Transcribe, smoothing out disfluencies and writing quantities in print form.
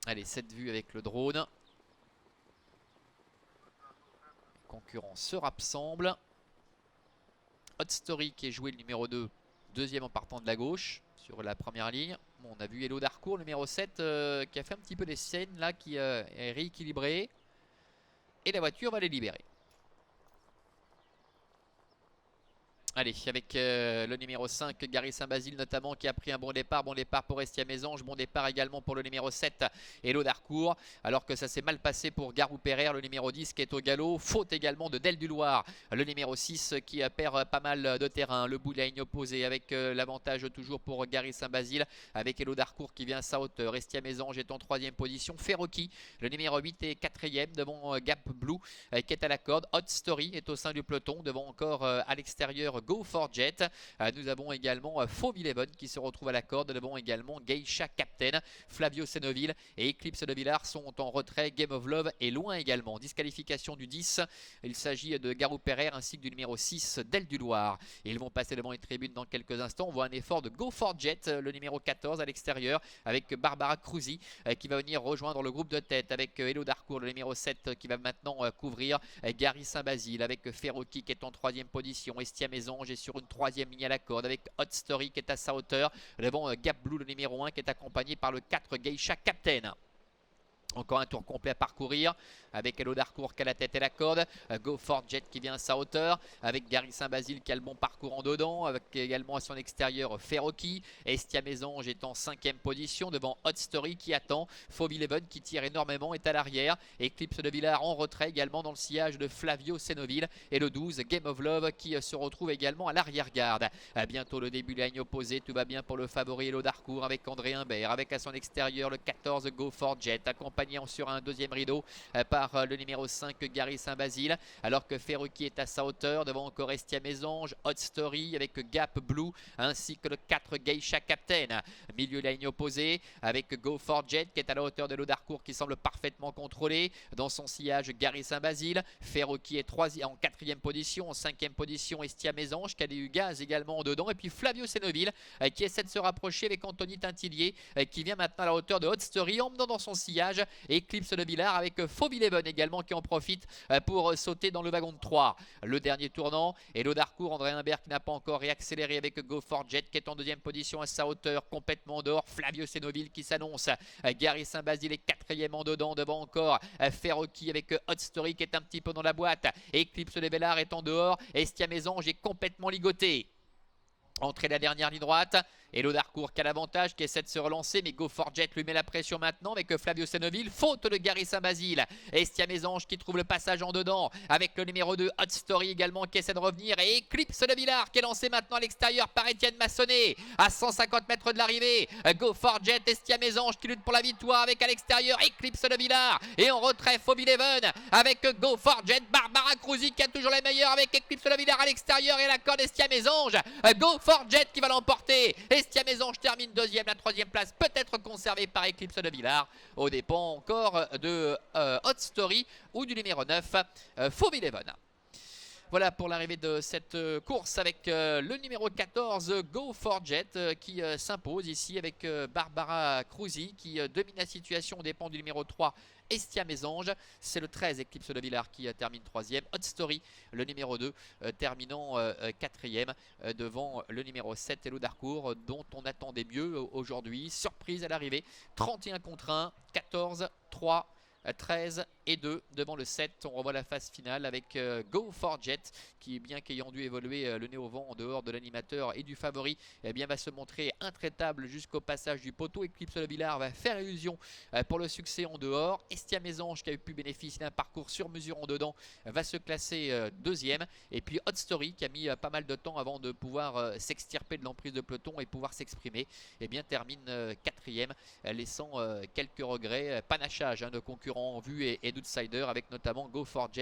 Allez, cette vue avec le drone. Les concurrents se rassemblent. Hot Story qui est joué le numéro 2, deuxième en partant de la gauche sur la première ligne. Bon, on a vu Hello Darkour, le numéro 7, qui a fait un petit peu des scènes là, qui est rééquilibré. Et la voiture va les libérer. Allez, avec le numéro 5, Gary Saint-Basile notamment, qui a pris un bon départ. Bon départ pour Estia Mésange. Bon départ également pour le numéro 7, Hello Darkour. Alors que ça s'est mal passé pour Garou Pereire, le numéro 10 qui est au galop. Faute également de Del du Loir, le numéro 6 qui perd pas mal de terrain. Le bout de la ligne opposée avec l'avantage toujours pour Gary Saint-Basile. Avec Hello Darkour qui vient à sa hauteur. Estia Mésange est en 3e position. Ferroki, le numéro 8 est 4e devant Gap Blue qui est à la corde. Hot Story est au sein du peloton devant encore à l'extérieur Go for Jet. Nous avons également Fauve Eleven qui se retrouve à la corde. Nous avons également Geisha Captain, Flavio Senoville et Eclipse de Villars sont en retrait. Game of Love est loin également. Disqualification du 10. Il s'agit de Garou Pereire ainsi que du numéro 6, Del du Loir. Ils vont passer devant les tribunes dans quelques instants. On voit un effort de Go for Jet, le numéro 14 à l'extérieur avec Barbara Cruzy qui va venir rejoindre le groupe de tête avec Hello Darkour, le numéro 7 qui va maintenant couvrir Gary Saint-Basile avec Ferroki qui est en 3e position. Estia Mésange est sur une 3e ligne à la corde avec Hot Story qui est à sa hauteur devant Gap Blue, le numéro 1 qui est accompagné par le 4 Geisha Captain. Encore un tour complet à parcourir avec Hello Darkour qui a la tête et la corde. Go for Jet qui vient à sa hauteur avec Gary Saint-Basile qui a le bon parcours en dedans. Avec également à son extérieur Ferroki. Estia Mésange est en 5e position devant Hot Story qui attend. Fauve Eleven qui tire énormément est à l'arrière. Eclipse de Villars en retrait également dans le sillage de Flavio Senoville. Et le 12 Game of Love qui se retrouve également à l'arrière-garde. Bientôt le début de la ligne opposée. Tout va bien pour le favori Hello Darkour avec André Humbert. Avec à son extérieur le 14 Go for Jet accompagné sur un deuxième rideau par le numéro 5 Gary Saint-Basile, alors que Ferruki est à sa hauteur devant encore Estia Mésange, Hot Story avec Gap Blue ainsi que le 4 Geisha Captain. Milieu de la ligne opposée avec Go for Jet qui est à la hauteur de Hello Darkour qui semble parfaitement contrôlé dans son sillage. Gary Saint-Basile, Ferruki est en 4e position, en 5e position Estia Mésange qui a eu gaz également en dedans, et puis Flavio Senoville qui essaie de se rapprocher avec Anthony Tintillier qui vient maintenant à la hauteur de Hot Story emmenant dans son sillage Eclipse de Villars avec Fauve Eleven également qui en profite pour sauter dans le wagon de 3. Le dernier tournant, Hello Darkour, André Humbert qui n'a pas encore réaccéléré avec Go for Jet qui est en 2e position à sa hauteur, complètement dehors. Flavio Senoville qui s'annonce. Gary Saint-Basile est 4e en dedans devant encore Ferroki avec Hot Story qui est un petit peu dans la boîte. Eclipse de Villars est en dehors. Estia Mésange est complètement ligoté. Entrée de la dernière ligne droite, Hello Darkour qui a l'avantage, qui essaie de se relancer, mais Go for Jet lui met la pression maintenant avec Flavio Senoville. Faute de Gary Saint-Basile. Estia Mésange qui trouve le passage en dedans avec le numéro 2 Hot Story également qui essaie de revenir, et Eclipse de Villars qui est lancé maintenant à l'extérieur par Étienne Massonnet à 150 mètres de l'arrivée. Go for Jet, Estia Mésange qui lutte pour la victoire avec à l'extérieur Eclipse de Villars, et en retrait Fauve Eleven avec Go for Jet. Barbara Cruzy qui a toujours la meilleure avec Eclipse de Villars à l'extérieur et la corde Estia Mésange. Go for Jet qui va l'emporter. Estia Mésange termine 2e, la 3e place peut être conservée par Eclipse de Villars au dépend encore de Hot Story ou du numéro 9 Fauve Eleven. Voilà pour l'arrivée de cette course avec le numéro 14 Go for Jet qui s'impose ici avec Barbara Cruzy qui domine la situation au dépend du numéro 3 Estia Mésange. C'est le 13 Eclipse de Villars qui termine 3e. Hot Story, le numéro 2, terminant 4e devant le numéro 7 Hello Darkour dont on attendait mieux aujourd'hui. Surprise à l'arrivée, 31 contre 1, 14, 3, 13 et 2 devant le 7. On revoit la phase finale avec Go for Jet qui, bien qu'ayant dû évoluer le nez au vent en dehors de l'animateur et du favori, eh bien, va se montrer intraitable jusqu'au passage du poteau. Eclipse de Villars va faire illusion pour le succès en dehors. Estia Mésange qui a pu bénéficier d'un parcours sur mesure en dedans va se classer 2e, et puis Hot Story qui a mis pas mal de temps avant de pouvoir s'extirper de l'emprise de peloton et pouvoir s'exprimer, eh bien termine 4e, laissant quelques regrets, panachage de concurrents en vue et d'outsiders avec notamment Go for Jet